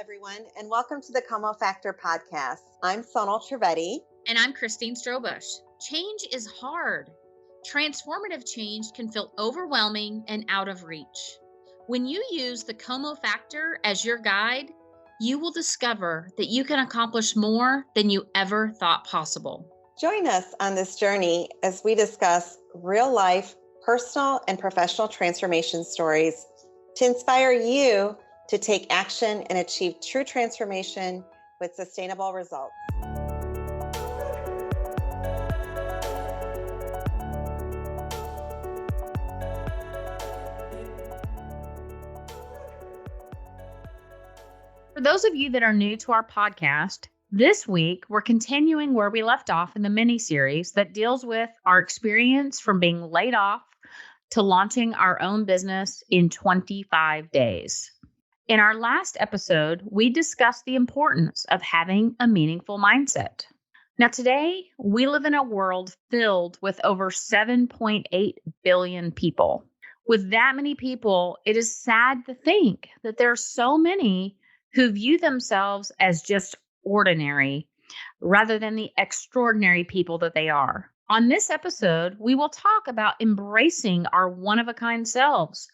everyone, and welcome to the Como Factor podcast. I'm Sonal Trivedi. And I'm Christine Strobush. Change is hard. Transformative change can feel overwhelming and out of reach. When you use the Como Factor as your guide, you will discover that you can accomplish more than you ever thought possible. Join us on this journey as we discuss real life, personal, and professional transformation stories to inspire you to take action and achieve true transformation with sustainable results. For those of you that are new to our podcast, this week we're continuing where we left off in the mini-series that deals with our experience from being laid off to launching our own business in 25 days. In our last episode, we discussed the importance of having a meaningful mindset. Now, today, we live in a world filled with over 7.8 billion people. With that many people, it is sad to think that there are so many who view themselves as just ordinary rather than the extraordinary people that they are. On this episode, we will talk about embracing our one-of-a-kind selves,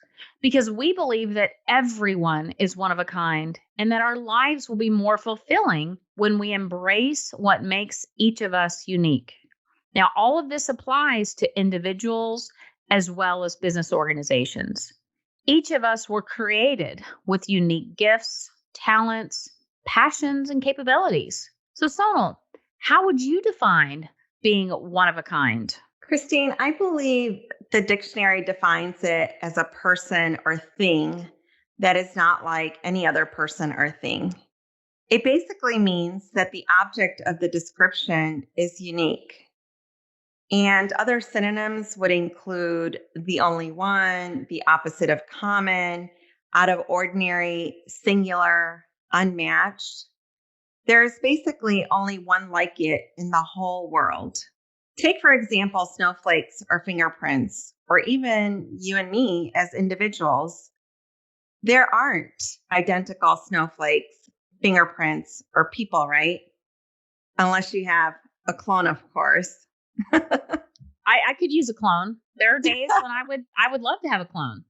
because we believe that everyone is one of a kind and that our lives will be more fulfilling when we embrace what makes each of us unique. Now, all of this applies to individuals as well as business organizations. Each of us were created with unique gifts, talents, passions, and capabilities. So, Sonal, how would you define being one of a kind? Christine, I believe the dictionary defines it as a person or thing that is not like any other person or thing. It basically means that the object of the description is unique. And other synonyms would include the only one, the opposite of common, out of ordinary, singular, unmatched. There's basically only one like it in the whole world. Take, for example, snowflakes or fingerprints, or even you and me as individuals. There aren't identical snowflakes, fingerprints, or people, right? Unless you have a clone, of course. I could use a clone. There are days when I would love to have a clone.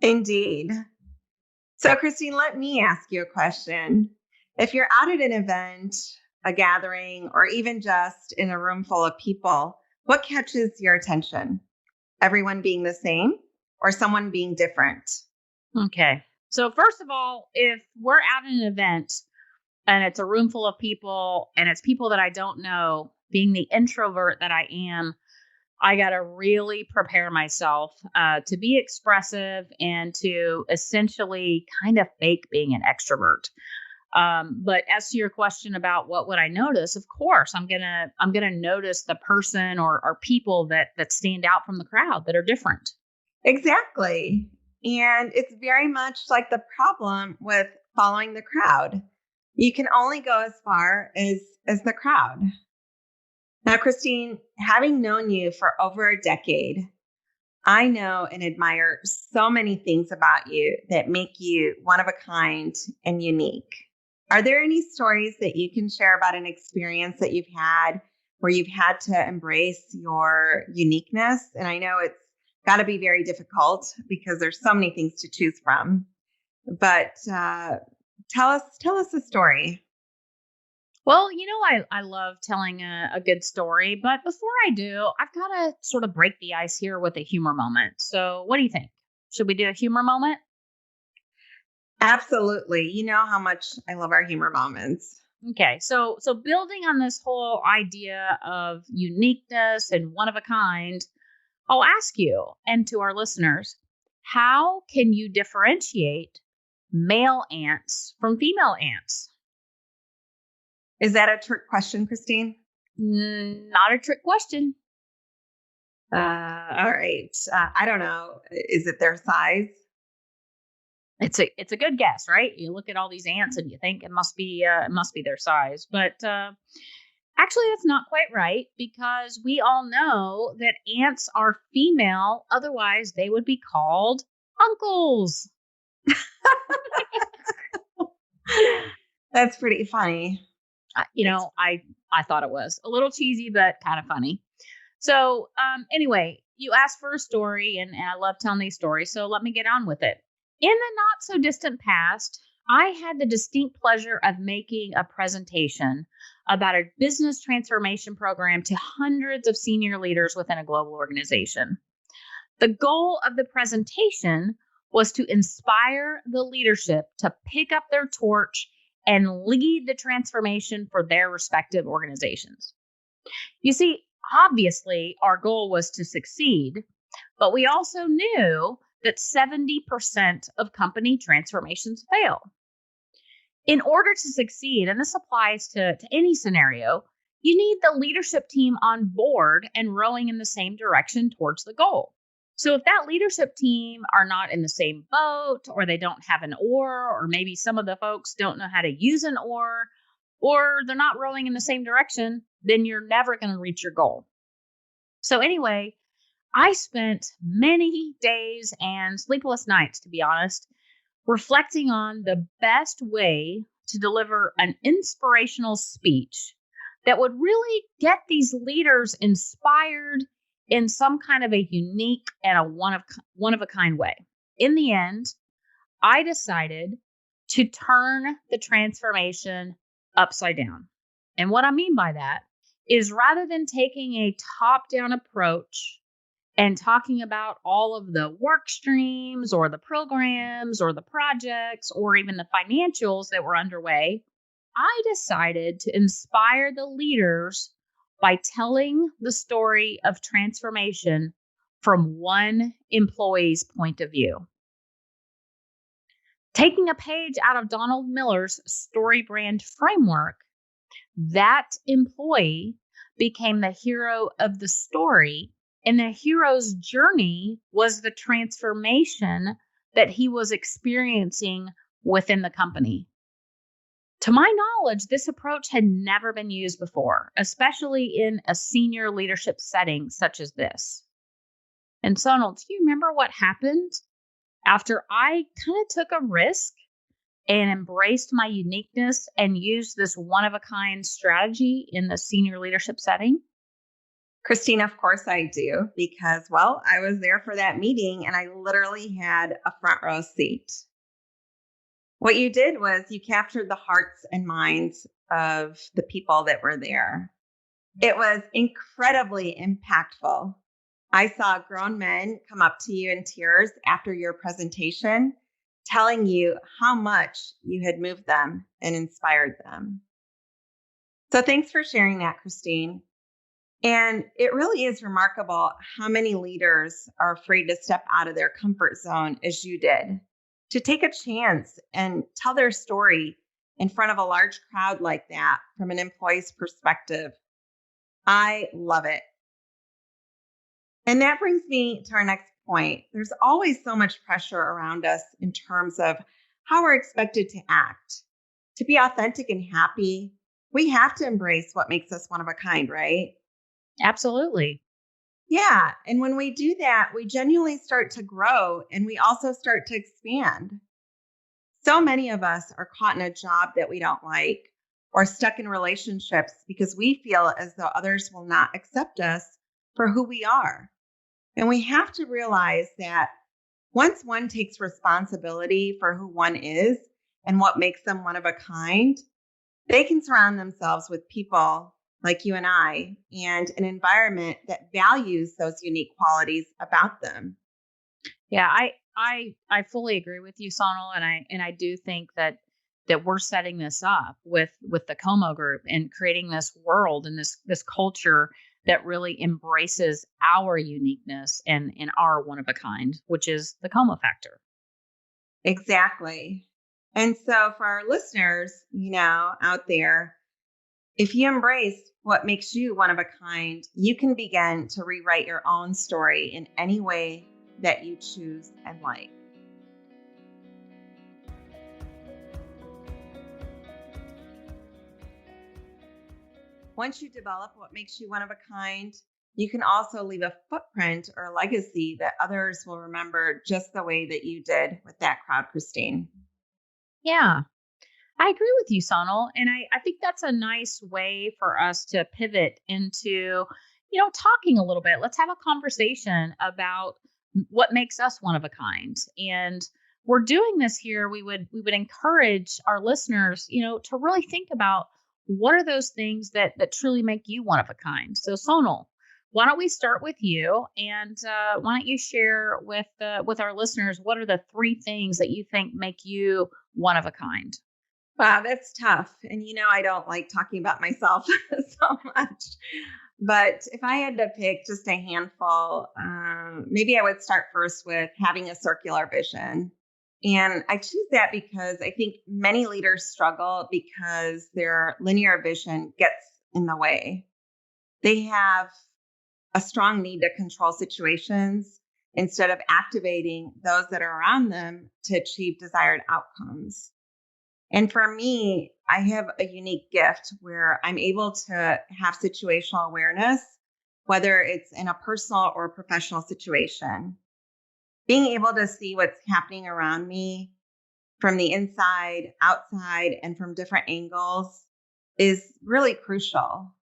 Indeed. So, Christine, let me ask you a question. If you're out at an event, a gathering, or even just in a room full of people, what catches your attention? Everyone being the same or someone being different? Okay. So first of all, if we're at an event and it's a room full of people and it's people that I don't know, being the introvert that I am, I got to really prepare myself to be expressive and to essentially kind of fake being an extrovert. But as to your question about what would I notice, of course, I'm gonna notice the person or people that stand out from the crowd that are different. Exactly. And it's very much like the problem with following the crowd. You can only go as far as the crowd. Now, Christine, having known you for over a decade, I know and admire so many things about you that make you one of a kind and unique. Are there any stories that you can share about an experience that you've had where you've had to embrace your uniqueness? And I know it's got to be very difficult because there's so many things to choose from. But tell us a story. Well, I love telling a good story, but before I do, I've got to sort of break the ice here with a humor moment. So what do you think? Should we do a humor moment? Absolutely. You know how much I love our humor moments. Okay. So building on this whole idea of uniqueness and one of a kind, I'll ask you and to our listeners, how can you differentiate male ants from female ants? Is that a trick question, Christine? Not a trick question. All right. I don't know. Is it their size? It's a good guess, right? You look at all these ants and you think it must be their size, but actually that's not quite right, because we all know that ants are female. Otherwise, they would be called uncles. That's pretty funny. It's I thought it was a little cheesy, but kind of funny. So, anyway, you asked for a story, and I love telling these stories. So let me get on with it. In the not so distant past, I had the distinct pleasure of making a presentation about a business transformation program to hundreds of senior leaders within a global organization. The goal of the presentation was to inspire the leadership to pick up their torch and lead the transformation for their respective organizations. You see, obviously, our goal was to succeed, but we also knew that 70% of company transformations fail. In order to succeed, and this applies to any scenario, you need the leadership team on board and rowing in the same direction towards the goal. So if that leadership team are not in the same boat, or they don't have an oar, or maybe some of the folks don't know how to use an oar, or they're not rowing in the same direction, then you're never going to reach your goal. So anyway, I spent many days and sleepless nights, to be honest, reflecting on the best way to deliver an inspirational speech that would really get these leaders inspired in some kind of a unique and a one of a kind way. In the end, I decided to turn the transformation upside down. And what I mean by that is rather than taking a top down approach and talking about all of the work streams or the programs or the projects or even the financials that were underway, I decided to inspire the leaders by telling the story of transformation from one employee's point of view. Taking a page out of Donald Miller's story brand framework, that employee became the hero of the story, and the hero's journey was the transformation that he was experiencing within the company. To my knowledge, this approach had never been used before, especially in a senior leadership setting such as this. And Sonal, do you remember what happened after I kind of took a risk and embraced my uniqueness and used this one of a kind strategy in the senior leadership setting? Christine, of course I do, because, well, I was there for that meeting and I literally had a front row seat. What you did was you captured the hearts and minds of the people that were there. It was incredibly impactful. I saw grown men come up to you in tears after your presentation, telling you how much you had moved them and inspired them. So thanks for sharing that, Christine. And it really is remarkable how many leaders are afraid to step out of their comfort zone as you did, to take a chance and tell their story in front of a large crowd like that from an employee's perspective. I love it. And that brings me to our next point. There's always so much pressure around us in terms of how we're expected to act. To be authentic and happy, we have to embrace what makes us one of a kind, right? Absolutely. Yeah. And when we do that, we genuinely start to grow and we also start to expand. So many of us are caught in a job that we don't like or stuck in relationships because we feel as though others will not accept us for who we are. And we have to realize that once one takes responsibility for who one is and what makes them one of a kind, they can surround themselves with people like you and I and an environment that values those unique qualities about them. Yeah, I fully agree with you, Sonal, and I do think that we're setting this up with the Como group and creating this world and this culture that really embraces our uniqueness and our one of a kind, which is the Como factor. Exactly. And so for our listeners, out there, if you embrace what makes you one of a kind, you can begin to rewrite your own story in any way that you choose and like. Once you develop what makes you one of a kind, you can also leave a footprint or a legacy that others will remember just the way that you did with that crowd, Christine. Yeah. I agree with you, Sonal. And I think that's a nice way for us to pivot into, talking a little bit. Let's have a conversation about what makes us one of a kind. And we're doing this here. We would encourage our listeners, to really think about what are those things that truly make you one of a kind. So Sonal, why don't we start with you, and why don't you share with our listeners what are the three things that you think make you one of a kind? Wow, that's tough. And I don't like talking about myself so much. But if I had to pick just a handful, maybe I would start first with having a circular vision. And I choose that because I think many leaders struggle because their linear vision gets in the way. They have a strong need to control situations instead of activating those that are around them to achieve desired outcomes. And for me, I have a unique gift where I'm able to have situational awareness, whether it's in a personal or professional situation. Being able to see what's happening around me from the inside, outside, and from different angles is really crucial.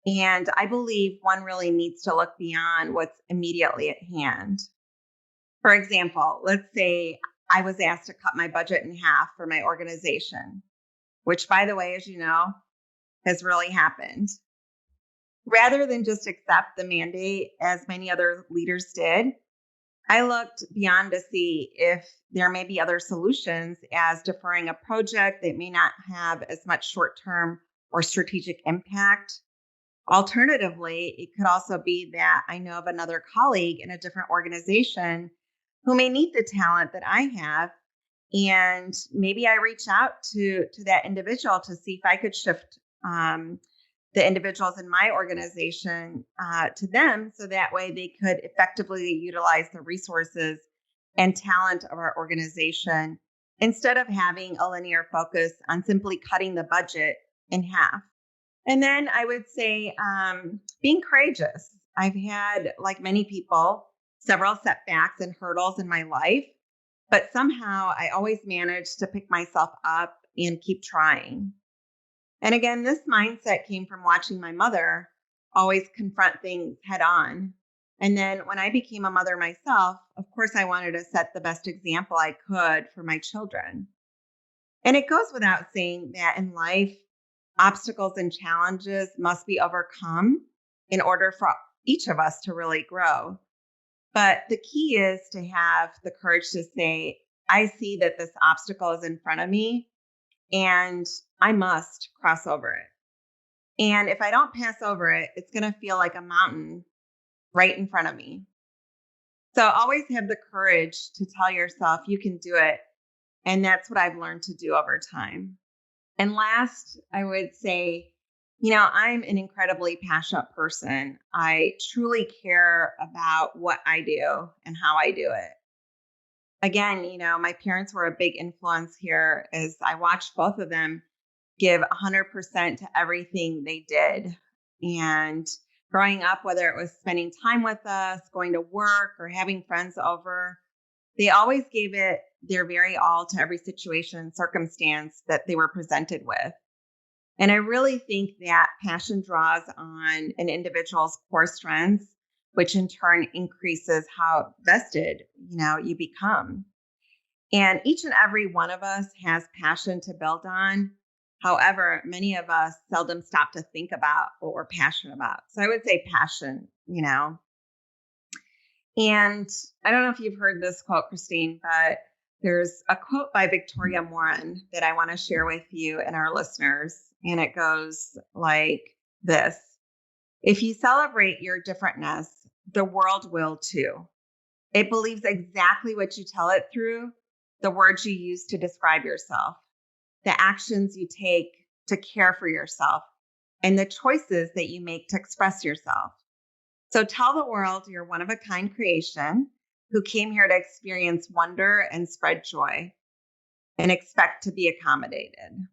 And I believe one really needs to look beyond what's immediately at hand. For example, let's say I was asked to cut my budget in half for my organization, which, by the way, as you know, has really happened. Rather than just accept the mandate, as many other leaders did, I looked beyond to see if there may be other solutions, as deferring a project that may not have as much short term or strategic impact. Alternatively, it could also be that I know of another colleague in a different organization who may need the talent that I have. And maybe I reach out to that individual to see if I could shift the individuals in my organization to them, so that way they could effectively utilize the resources and talent of our organization instead of having a linear focus on simply cutting the budget in half. And then I would say being courageous. I've had, like many people, several setbacks and hurdles in my life, but somehow I always manage to pick myself up and keep trying. And again, this mindset came from watching my mother always confront things head on. And then when I became a mother myself, of course, I wanted to set the best example I could for my children. And it goes without saying that in life, obstacles and challenges must be overcome in order for each of us to really grow. But the key is to have the courage to say, I see that this obstacle is in front of me and I must cross over it. And if I don't pass over it, it's going to feel like a mountain right in front of me. So always have the courage to tell yourself you can do it. And that's what I've learned to do over time. And last, I would say, I'm an incredibly passionate person. I truly care about what I do and how I do it. Again, my parents were a big influence here as I watched both of them give 100% to everything they did. And growing up, whether it was spending time with us, going to work, or having friends over, they always gave it their very all to every situation and circumstance that they were presented with. And I really think that passion draws on an individual's core strengths, which in turn increases how vested, you become. And each and every one of us has passion to build on. However, many of us seldom stop to think about what we're passionate about. So I would say passion. And I don't know if you've heard this quote, Christine, but there's a quote by Victoria Morin that I want to share with you and our listeners. And it goes like this: if you celebrate your differentness, the world will too. It believes exactly what you tell it through the words you use to describe yourself, the actions you take to care for yourself, and the choices that you make to express yourself. So tell the world you're one of a kind creation who came here to experience wonder and spread joy, and expect to be accommodated.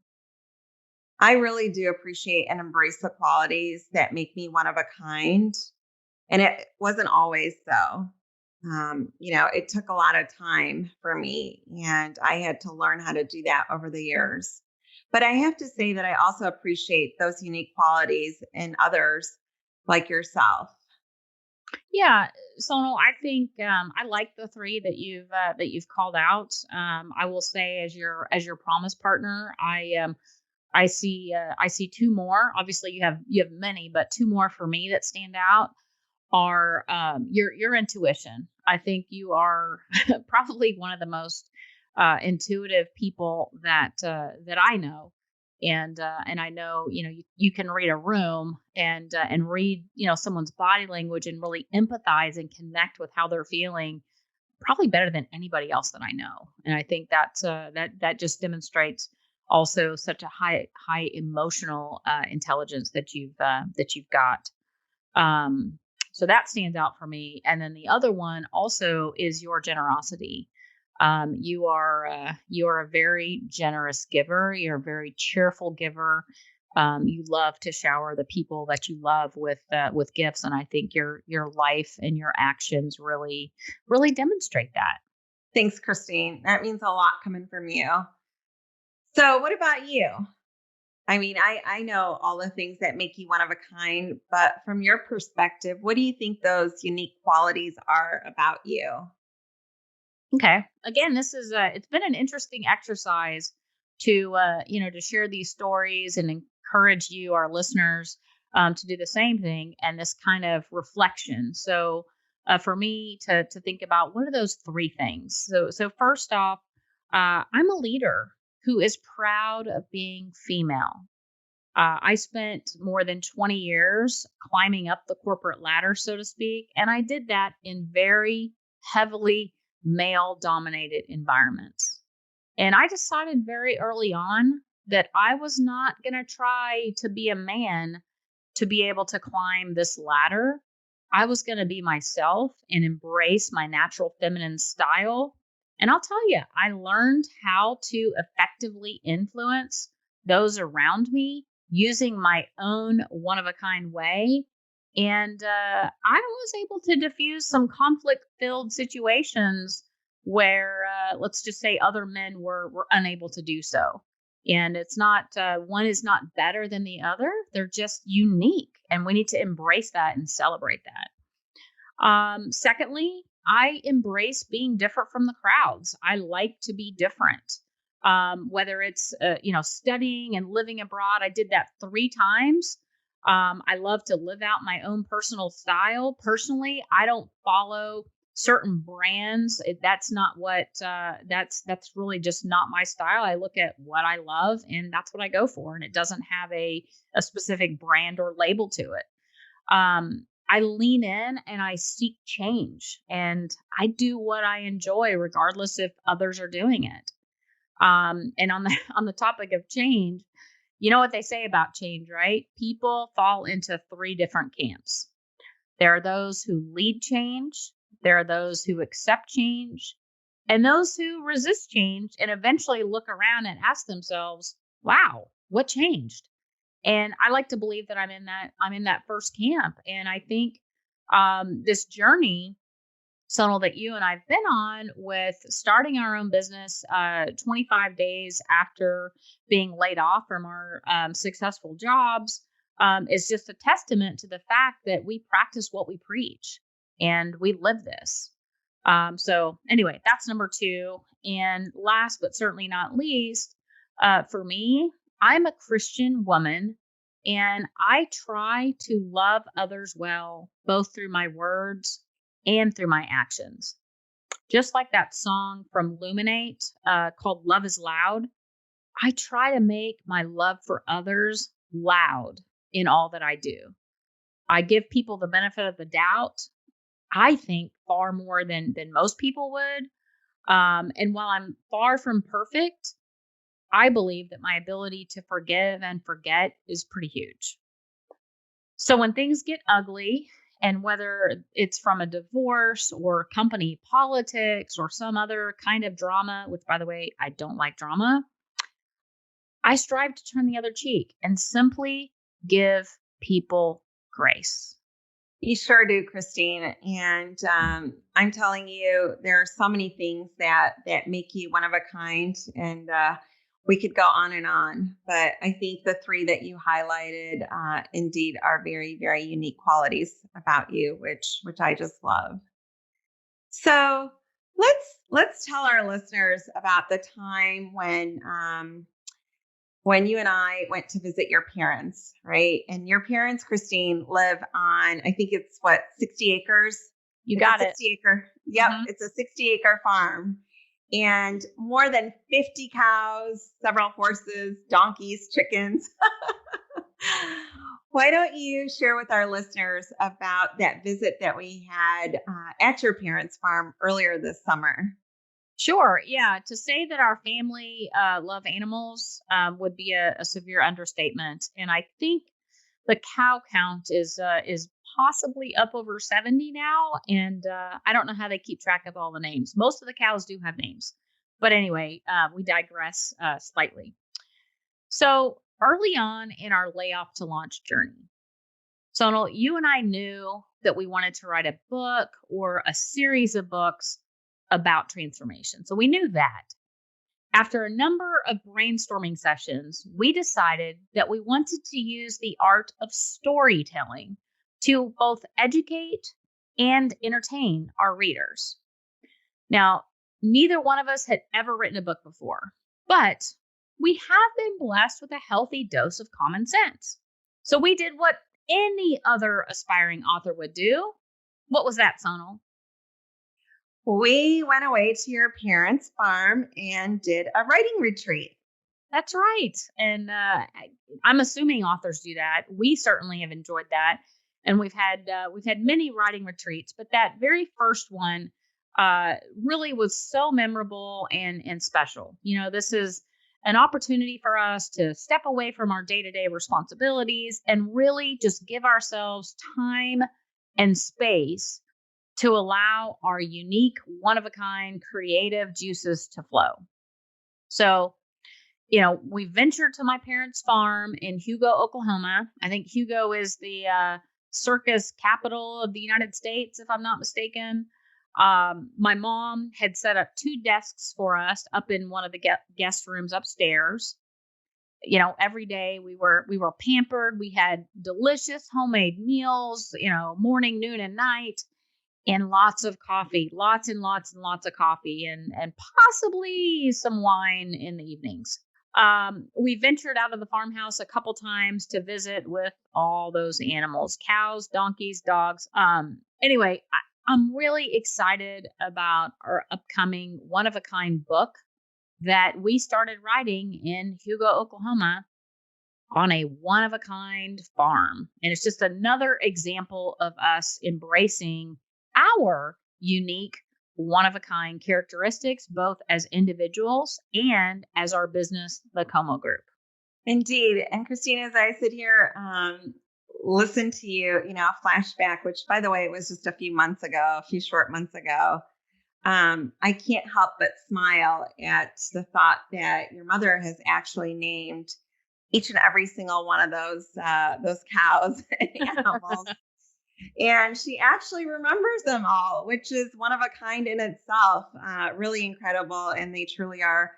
I really do appreciate and embrace the qualities that make me one of a kind. And it wasn't always so. It took a lot of time for me, and I had to learn how to do that over the years. But I have to say that I also appreciate those unique qualities in others like yourself. Yeah, Sonal, I think I like the three that you've called out. I will say, as your promise partner, I see two more. Obviously, you have many, but two more for me that stand out are your intuition. I think you are probably one of the most intuitive people that I know, and I know you can read a room and read someone's body language and really empathize and connect with how they're feeling probably better than anybody else that I know. And I think that just demonstrates also such a high emotional intelligence that you've got. Um, so that stands out for me. And then the other one also is your generosity. You are a very generous giver. You're a very cheerful giver. You love to shower the people that you love with gifts, and I think your life and your actions really demonstrate that. Thanks, Christine. That means a lot coming from you. So, what about you? I mean, I know all the things that make you one of a kind, but from your perspective, what do you think those unique qualities are about you? Okay. Again, this is it's been an interesting exercise to to share these stories and encourage you, our listeners, to do the same thing and this kind of reflection. So, for me to think about what are those three things. So first off, I'm a leader who is proud of being female. I spent more than 20 years climbing up the corporate ladder, so to speak, and I did that in very heavily male dominated environments. And I decided very early on that I was not going to try to be a man to be able to climb this ladder. I was going to be myself and embrace my natural feminine style. And I'll tell you, I learned how to effectively influence those around me using my own one of a kind way. And I was able to diffuse some conflict filled situations where, let's just say, other men were unable to do so. And it's not one is not better than the other. They're just unique, and we need to embrace that and celebrate that. Secondly, I embrace being different from the crowds. I like to be different. Whether it's studying and living abroad, I did that 3 times. I love to live out my own personal style. Personally, I don't follow certain brands. That's not what that's really just not my style. I look at what I love, and that's what I go for. And it doesn't have a specific brand or label to it. I lean in and I seek change, and I do what I enjoy regardless if others are doing it. And on the on the topic of change, you know what they say about change, right? People fall into three different camps. There are those who lead change, there are those who accept change, and those who resist change and eventually look around and ask themselves, "Wow, what changed?" And I like to believe that I'm in that first camp. And I think this journey, Sonal, that you and I've been on with starting our own business 25 days after being laid off from our successful jobs, is just a testament to the fact that we practice what we preach and we live this. So, anyway, that's number two. And last but certainly not least, for me, I'm a Christian woman and I try to love others well, both through my words and through my actions. Just like that song from Luminate called Love is Loud, I try to make my love for others loud in all that I do. I give people the benefit of the doubt, I think, far more than most people would. And while I'm far from perfect, I believe that my ability to forgive and forget is pretty huge. So when things get ugly, and whether it's from a divorce or company politics or some other kind of drama, which by the way, I don't like drama, I strive to turn the other cheek and simply give people grace. You sure do, Christine. And I'm telling you, there are so many things that make you one of a kind. And We could go on, but I think the three that you highlighted indeed are very, very unique qualities about you, which I just love. So let's tell our listeners about the time when you and I went to visit your parents, right? And your parents, Christine, live on, I think it's what, 60 acres? You It's a got it. 60 acre. Yep, Mhm. it's a 60-acre farm. And more than 50 cows, several horses, donkeys, chickens. Why don't you share with our listeners about that visit that we had at your parents' farm earlier this summer? Sure. Yeah. To say that our family love animals would be a severe understatement, and I think the cow count is possibly up over 70 now, and I don't know how they keep track of all the names. Most of the cows do have names, but anyway, we digress slightly. So early on in our layoff to launch journey, Sonal, you and I knew that we wanted to write a book or a series of books about transformation. So we knew that. After a number of brainstorming sessions, we decided that we wanted to use the art of storytelling to both educate and entertain our readers. Now, neither one of us had ever written a book before, but we have been blessed with a healthy dose of common sense. So we did what any other aspiring author would do. What was that, Sonal? We went away to your parents' farm and did a writing retreat. That's right. And I'm assuming authors do that. We certainly have enjoyed that, and we've had many writing retreats, but that very first one really was so memorable and special. You know, this is an opportunity for us to step away from our day to day responsibilities and really just give ourselves time and space to allow our unique, one of a kind, creative juices to flow. So we ventured to my parents' farm in Hugo, Oklahoma. I think Hugo is the circus capital of the United States, if I'm not mistaken. My mom had set up two desks for us up in one of the guest rooms upstairs. Every day we were pampered. We had delicious homemade meals, morning, noon, and night, and lots of coffee, lots and lots and lots of coffee, and possibly some wine in the evenings. We ventured out of the farmhouse a couple times to visit with all those animals, cows, donkeys, dogs. Anyway, I'm really excited about our upcoming one of a kind book that we started writing in Hugo, Oklahoma, on a one of a kind farm. And it's just another example of us embracing our unique one of a kind characteristics, both as individuals and as our business, the Como Group. Indeed. And Christina, as I sit here, listen to you, flashback, which by the way, was just a few months ago, a few short months ago. I can't help but smile at the thought that your mother has actually named each and every single one of those cows and animals. And she actually remembers them all, which is one of a kind in itself. Really incredible, and they truly are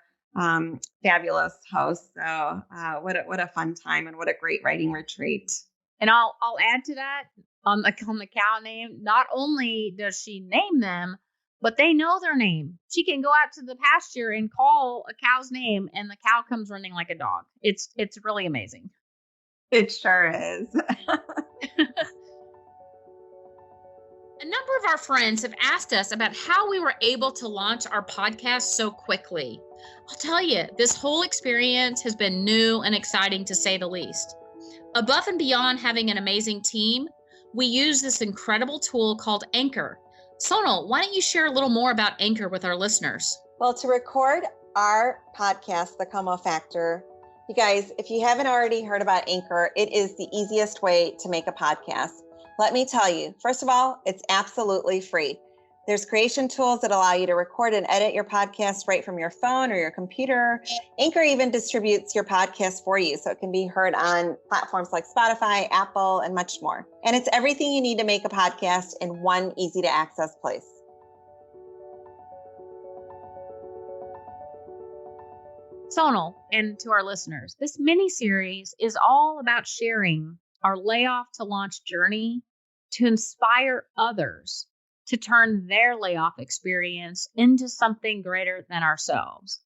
fabulous hosts. So, what a fun time, and what a great writing retreat. And I'll add to that on the cow name. Not only does she name them, but they know their name. She can go out to the pasture and call a cow's name, and the cow comes running like a dog. It's really amazing. It sure is. A number of our friends have asked us about how we were able to launch our podcast so quickly. I'll tell you, this whole experience has been new and exciting to say the least. Above and beyond having an amazing team, we use this incredible tool called Anchor. Sonal, why don't you share a little more about Anchor with our listeners? Well, to record our podcast, The Como Factor, you guys, if you haven't already heard about Anchor, it is the easiest way to make a podcast. Let me tell you, first of all, it's absolutely free. There's creation tools that allow you to record and edit your podcast right from your phone or your computer. Anchor even distributes your podcast for you, so it can be heard on platforms like Spotify, Apple, and much more. And it's everything you need to make a podcast in one easy to access place. Sonal, and to our listeners, this mini series is all about sharing our layoff to launch journey to inspire others to turn their layoff experience into something greater than ourselves.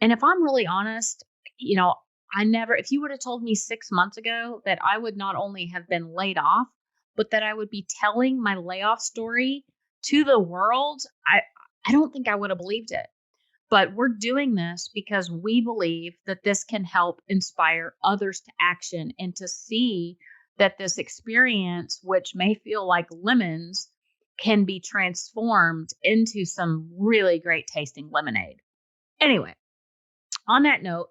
And if I'm really honest, you know, if you would have told me 6 months ago that I would not only have been laid off, but that I would be telling my layoff story to the world, I don't think I would have believed it. But we're doing this because we believe that this can help inspire others to action and to see that this experience, which may feel like lemons, can be transformed into some really great tasting lemonade. Anyway, on that note,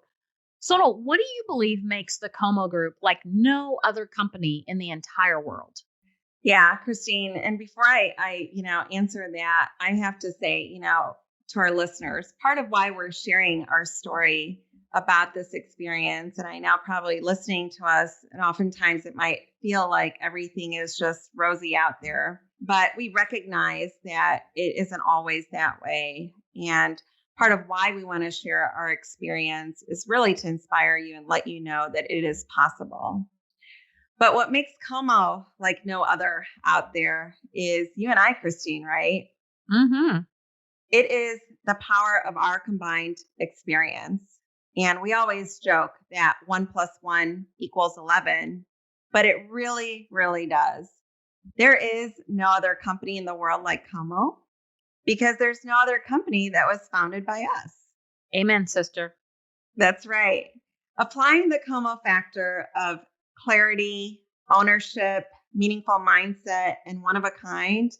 Sonal, what do you believe makes the Como Group like no other company in the entire world? Yeah, Christine. And before I answer that, I have to say, to our listeners, part of why we're sharing our story about this experience, and I know probably listening to us, and oftentimes it might feel like everything is just rosy out there, but we recognize that it isn't always that way. And part of why we want to share our experience is really to inspire you and let you know that it is possible. But what makes Como like no other out there is you and I, Christine, right? Mm-hmm. It is the power of our combined experience. And we always joke that 1 + 1 = 11, but it really, really does. There is no other company in the world like Como because there's no other company that was founded by us. Amen, sister. That's right. Applying the Como factor of clarity, ownership, meaningful mindset, and one of a kind,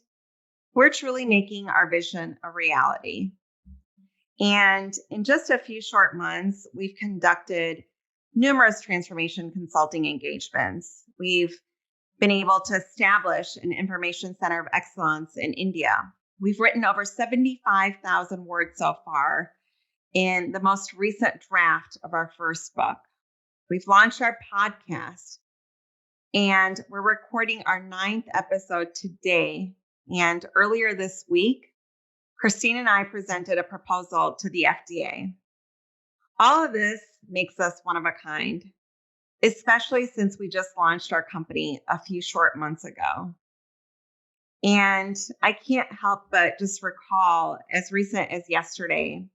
we're truly making our vision a reality. And in just a few short months, we've conducted numerous transformation consulting engagements. We've been able to establish an information center of excellence in India. We've written over 75,000 words so far in the most recent draft of our first book. We've launched our podcast, and we're recording our 9th episode today. And earlier this week, Christine and I presented a proposal to the FDA. All of this makes us one of a kind, especially since we just launched our company a few short months ago. And I can't help but just recall, as recent as yesterday,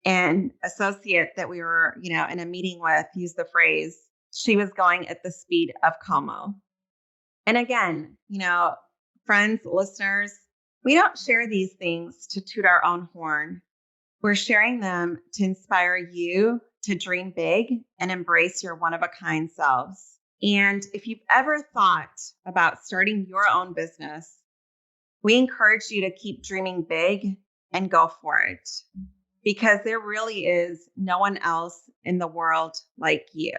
an associate that we were, in a meeting with used the phrase, she was going at the speed of Como. And again, friends, listeners, we don't share these things to toot our own horn. We're sharing them to inspire you to dream big and embrace your one-of-a-kind selves. And if you've ever thought about starting your own business, we encourage you to keep dreaming big and go for it, because there really is no one else in the world like you.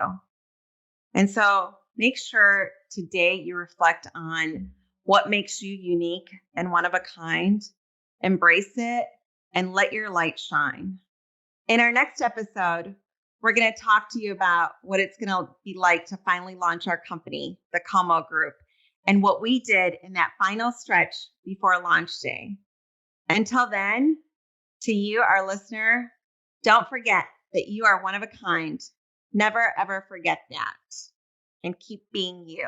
And so make sure today you reflect on what makes you unique and one of a kind, embrace it, and let your light shine. In our next episode, we're going to talk to you about what it's going to be like to finally launch our company, the Como Group, and what we did in that final stretch before launch day. Until then, to you, our listener, don't forget that you are one of a kind. Never, ever forget that. And keep being you.